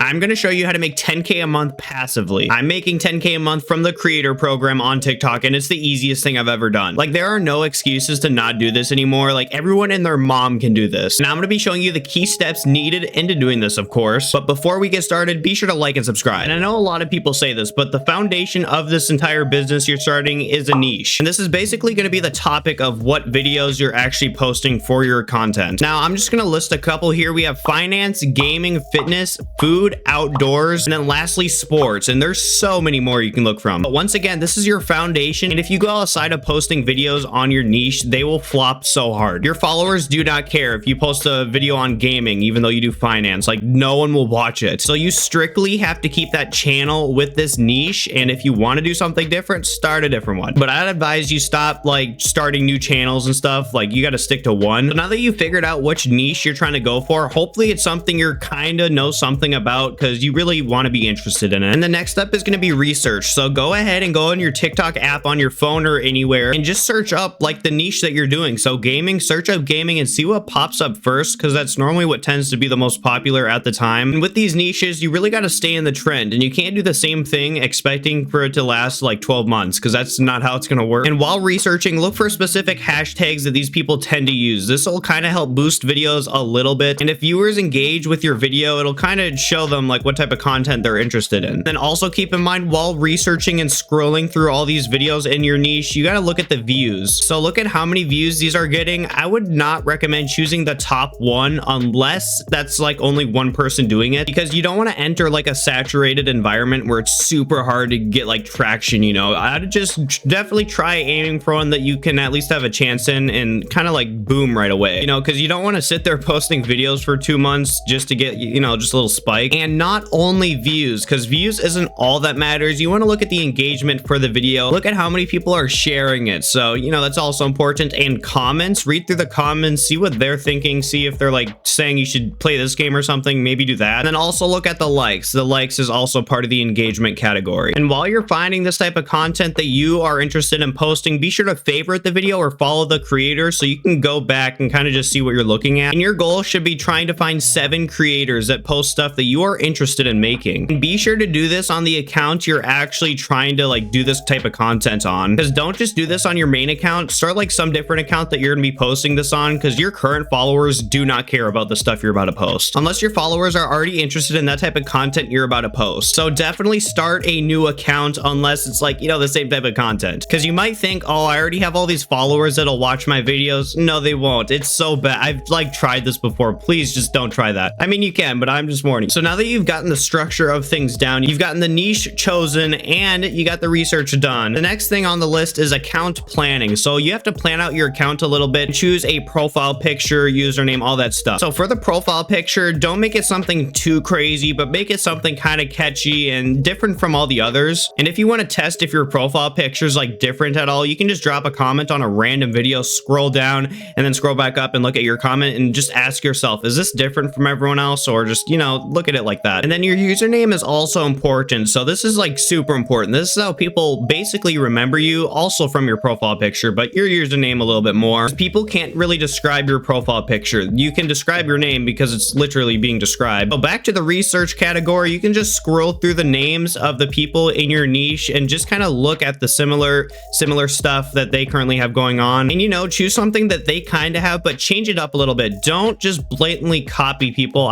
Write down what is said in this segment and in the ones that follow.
I'm going to show you how to make 10K a month passively. I'm making 10K a month from the creator program on TikTok, and it's the easiest thing I've ever done. Like, there are no excuses to not do this anymore. Like, everyone and their mom can do this. Now I'm going to be showing you the key steps needed into doing this, of course. But before we get started, be sure to like and subscribe. And I know a lot of people say this, but the foundation of this entire business you're starting is a niche. And this is basically going to be the topic of what videos you're actually posting for your content. Now, I'm just going to list a couple here. We have finance, gaming, fitness, food, outdoors, and then lastly, sports. And there's so many more you can look from. But once again, this is your foundation. And if you go outside of posting videos on your niche, they will flop so hard. Your followers do not care if you post a video on gaming, even though you do finance. Like, no one will watch it. So you strictly have to keep that channel with this niche. And if you want to do something different, start a different one. But I'd advise you stop like starting new channels and stuff. Like, you got to stick to one. So now that you figured out which niche you're trying to go for, hopefully it's something you're kind of know something about because you really want to be interested in it. And the next step is going to be research. So go ahead and go on your TikTok app on your phone or anywhere and just search up like the niche that you're doing. So gaming, search up gaming and see what pops up first, because that's normally what tends to be the most popular at the time. And with these niches, you really got to stay in the trend, and you can't do the same thing expecting for it to last like 12 months, because that's not how it's going to work. And while researching, look for specific hashtags that these people tend to use. This will kind of help boost videos a little bit. And if viewers engage with your video, it'll kind of show them like what type of content they're interested in. Then also keep in mind, while researching and scrolling through all these videos in your niche, you got to look at the views. So look at how many views these are getting. I would not recommend choosing the top one unless that's like only one person doing it, because you don't want to enter like a saturated environment where it's super hard to get like traction. You know, I'd just definitely try aiming for one that you can at least have a chance in and kind of like boom right away, you know, because you don't want to sit there posting videos for 2 months just to get, you know, just a little spike. And not only views, because views isn't all that matters. You want to look at the engagement for the video. Look at how many people are sharing it. So, you know, that's also important. And comments, read through the comments, see what they're thinking, see if they're like saying you should play this game or something, maybe do that. And then also look at the likes. The likes is also part of the engagement category. And while you're finding this type of content that you are interested in posting, be sure to favorite the video or follow the creator so you can go back and kind of just see what you're looking at. And your goal should be trying to find 7 creators that post stuff that you are interested in making. And be sure to do this on the account you're actually trying to like do this type of content on, because don't just do this on your main account. Start like some different account that you're gonna be posting this on, because your current followers do not care about the stuff you're about to post unless your followers are already interested in that type of content you're about to post. So definitely start a new account unless it's like, you know, the same type of content, because you might think, oh, I already have all these followers that'll watch my videos. No, they won't. It's so bad. I've like tried this before. Please just don't try that. I mean, you can, but I'm just warning. So now that you've gotten the structure of things down, you've gotten the niche chosen, and you got the research done, the next thing on the list is account planning. So you have to plan out your account a little bit, choose a profile picture, username, all that stuff. So for the profile picture, don't make it something too crazy, but make it something kind of catchy and different from all the others. And if you want to test if your profile picture is like different at all, you can just drop a comment on a random video, scroll down, and then scroll back up and look at your comment and just ask yourself, is this different from everyone else? Or just, you know, look at it like that. And then your username is also important. So this is like super important. This is how people basically remember you, also from your profile picture, but your username a little bit more. People can't really describe your profile picture. You can describe your name because it's literally being described. So back to the research category, you can just scroll through the names of the people in your niche and just kind of look at the similar stuff that they currently have going on. And, you know, choose something that they kind of have, but change it up a little bit. Don't just blatantly copy people.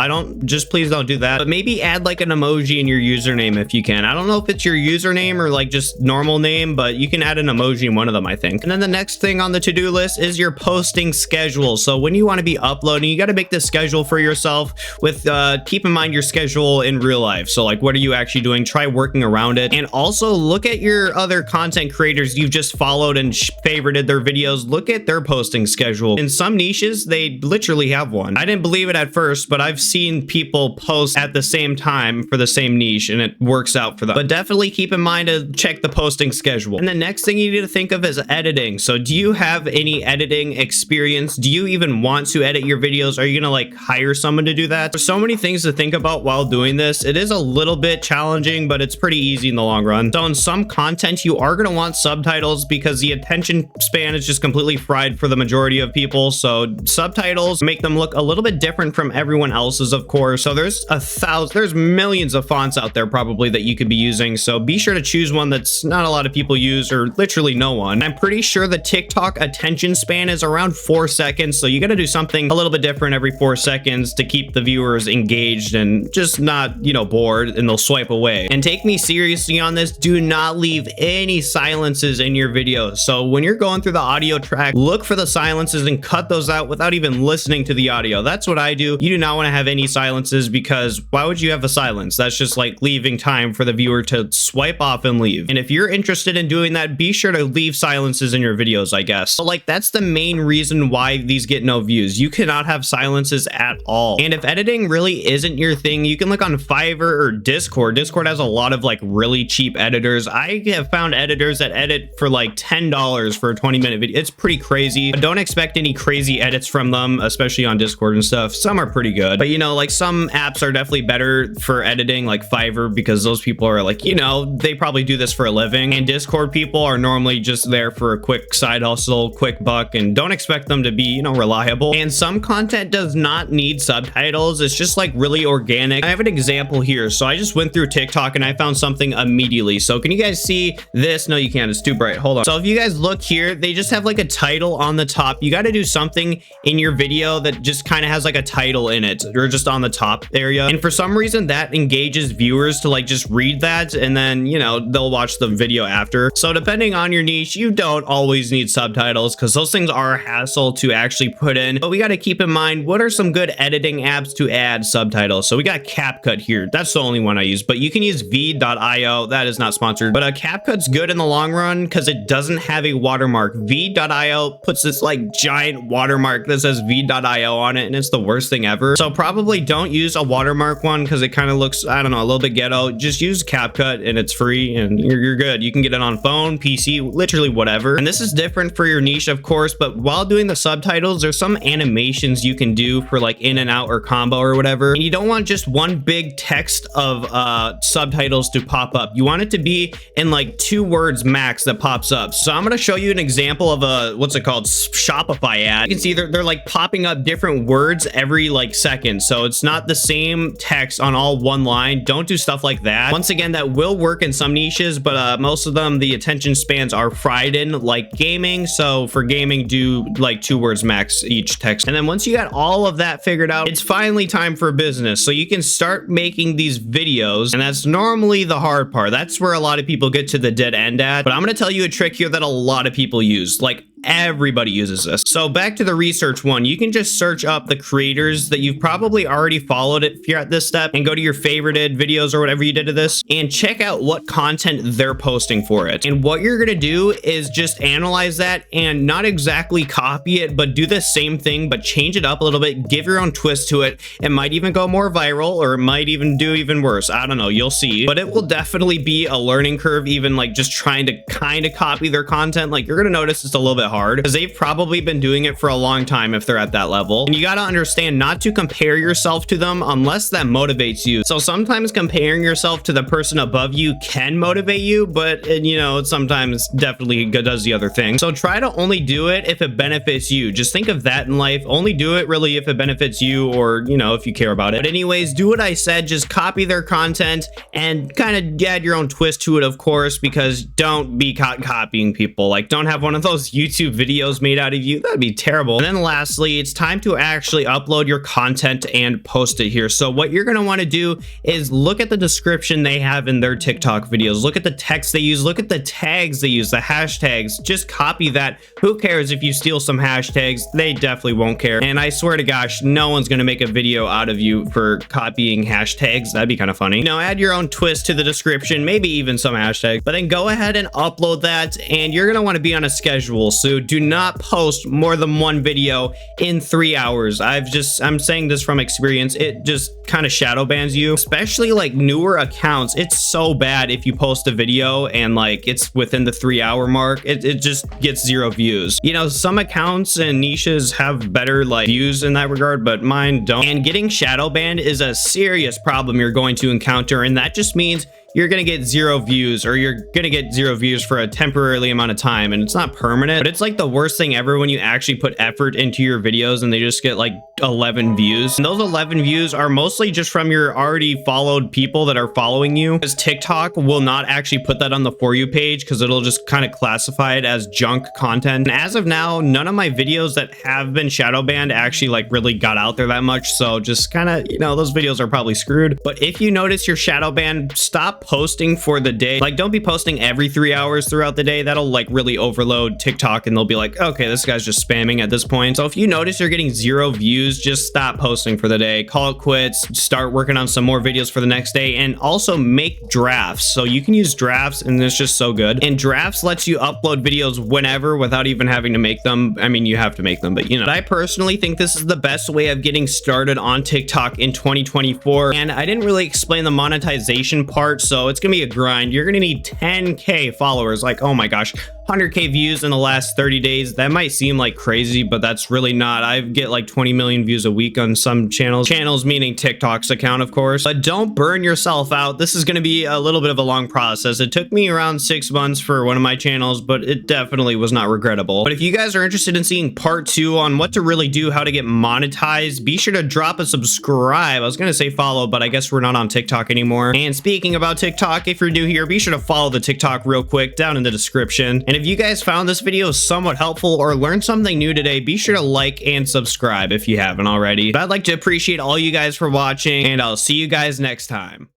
Please don't do that. But maybe add like an emoji in your username if you can. I don't know if it's your username or like just normal name, but you can add an emoji in one of them, I think. And then the next thing on the to-do list is your posting schedule. So when you want to be uploading, you got to make this schedule for yourself with keep in mind your schedule in real life. So like, what are you actually doing? Try working around it. And also look at your other content creators you've just followed and favorited their videos. Look at their posting schedule. In some niches, they literally have one. I didn't believe it at first, but I've seen people post at the same time for the same niche and it works out for them. But definitely keep in mind to check the posting schedule. And the next thing you need to think of is editing. So do you have any editing experience? Do you even want to edit your videos? Are you gonna like hire someone to do that? There's so many things to think about while doing this. It is a little bit challenging, but it's pretty easy in the long run. So in some content, you are gonna want subtitles because the attention span is just completely fried for the majority of people. So subtitles make them look a little bit different from everyone else's, of course. So there's there's millions of fonts out there probably that you could be using. So be sure to choose one that's not a lot of people use, or literally no one. I'm pretty sure the TikTok attention span is around 4 seconds. So you got to do something a little bit different every 4 seconds to keep the viewers engaged and just not, you know, bored, and they'll swipe away. And take me seriously on this. Do not leave any silences in your videos. So when you're going through the audio track, look for the silences and cut those out without even listening to the audio. That's what I do. You do not want to have any silences, because why would you have a silence? That's just like leaving time for the viewer to swipe off and leave. And if you're interested in doing that, be sure to leave silences in your videos, I guess. But like, that's the main reason why these get no views. You cannot have silences at all. And if editing really isn't your thing, you can look on Fiverr or Discord. Discord has a lot of like really cheap editors. I have found editors that edit for like $10 for a 20-minute video. It's pretty crazy. But don't expect any crazy edits from them, especially on Discord and stuff. Some are pretty good, but you know, like some apps are definitely better for editing, like Fiverr, because those people are like, you know, they probably do this for a living. And Discord people are normally just there for a quick side hustle, quick buck, and don't expect them to be, you know, reliable. And some content does not need subtitles. It's just like really organic. I have an example here. So I just went through TikTok and I found something immediately. So can you guys see this? No, you can't. It's too bright. Hold on. So if you guys look here, they just have like a title on the top. You got to do something in your video that just kind of has like a title in it, or just on the top area. And for some reason that engages viewers to like just read that, and then, you know, they'll watch the video after. So depending on your niche, you don't always need subtitles, because those things are a hassle to actually put in. But we got to keep in mind, what are some good editing apps to add subtitles? So we got CapCut here. That's the only one I use, but you can use V.io. That is not sponsored, but CapCut's good in the long run because it doesn't have a watermark. V.io puts this like giant watermark that says V.io on it, and it's the worst thing ever. So probably don't use a watermark one, because it kind of looks, I don't know, a little bit ghetto. Just use CapCut and it's free, and you're good. You can get it on phone, PC, literally whatever. And this is different for your niche, of course, but while doing the subtitles, there's some animations you can do for like in and out or combo or whatever. And you don't want just one big text of subtitles to pop up. You want it to be in like 2 words max that pops up. So I'm going to show you an example of a, what's it called, Shopify ad. You can see they're like popping up different words every like second. So it's not the same text on all one line. Don't do stuff like that. Once again, that will work in some niches, but most of them, the attention spans are fried in, like gaming. So for gaming, do like 2 words max each text. And then once you got all of that figured out, it's finally time for business. So you can start making these videos, and that's normally the hard part. That's where a lot of people get to the dead end at. But I'm going to tell you a trick here that a lot of people use. Like, everybody uses this. So back to the research one, you can just search up the creators that you've probably already followed if you're at this step, and go to your favorited videos or whatever you did to this, and check out what content they're posting for it. And what you're gonna do is just analyze that and not exactly copy it, but do the same thing, but change it up a little bit, give your own twist to it. It might even go more viral, or it might even do even worse. I don't know, you'll see. But it will definitely be a learning curve, even like just trying to kind of copy their content. Like, you're gonna notice it's a little bit hard, because they've probably been doing it for a long time if they're at that level. And you got to understand not to compare yourself to them unless that motivates you. So sometimes comparing yourself to the person above you can motivate you, but you know, it sometimes definitely does the other thing. So try to only do it if it benefits you. Just think of that in life. Only do it really if it benefits you, or, you know, if you care about it. But anyways, do what I said. Just copy their content and kind of add your own twist to it, of course, because don't be caught copying people. Like, don't have one of those YouTube videos made out of you. That'd be terrible. And then lastly, it's time to actually upload your content and post it here. So what you're going to want to do is look at the description they have in their TikTok videos. Look at the text they use. Look at the tags they use, the hashtags. Just copy that. Who cares if you steal some hashtags? They definitely won't care. And I swear to gosh, no one's going to make a video out of you for copying hashtags. That'd be kind of funny. You know, add your own twist to the description, maybe even some hashtags, but then go ahead and upload that. And you're going to want to be on a schedule. So do not post more than 1 video in 3 hours. I'm saying this from experience. It just kind of shadow bans you, especially like newer accounts. It's so bad if you post a video and like it's within the 3-hour mark, it just gets 0 views. You know, some accounts and niches have better like views in that regard, but mine don't. And getting shadow banned is a serious problem you're going to encounter, and that just means you're gonna get 0 views, or you're gonna get 0 views for a temporarily amount of time, and it's not permanent. But it's like the worst thing ever when you actually put effort into your videos and they just get like 11 views. And those 11 views are mostly just from your already followed people that are following you, because TikTok will not actually put that on the For You page because it'll just kind of classify it as junk content. And as of now, none of my videos that have been shadow banned actually like really got out there that much, so just kind of, you know, those videos are probably screwed. But if you notice you're shadow banned, stop posting for the day. Like, don't be posting every 3 hours throughout the day. That'll like really overload TikTok and they'll be like, okay, this guy's just spamming at this point. So if you notice you're getting 0 views, just stop posting for the day, call it quits, start working on some more videos for the next day. And also make drafts. So you can use drafts, and it's just so good. And drafts lets you upload videos whenever without even having to make them. I mean, you have to make them, but you know, I personally think this is the best way of getting started on TikTok in 2024. And I didn't really explain the monetization part, so it's gonna be a grind. You're gonna need 10K followers. Like, oh my gosh, 100K views in the last 30 days. That might seem like crazy, but that's really not. I get like 20 million views a week on some channels meaning TikTok's account, of course. But don't burn yourself out. This is going to be a little bit of a long process. It took me around 6 months for one of my channels, but it definitely was not regrettable. But if you guys are interested in seeing part 2 on what to really do, how to get monetized, be sure to drop a subscribe. I was going to say follow, but I guess we're not on TikTok anymore. And speaking about TikTok, if you're new here, be sure to follow the TikTok real quick down in the description. And if you guys found this video somewhat helpful or learned something new today, be sure to like and subscribe if you haven't already. But I'd like to appreciate all you guys for watching, and I'll see you guys next time.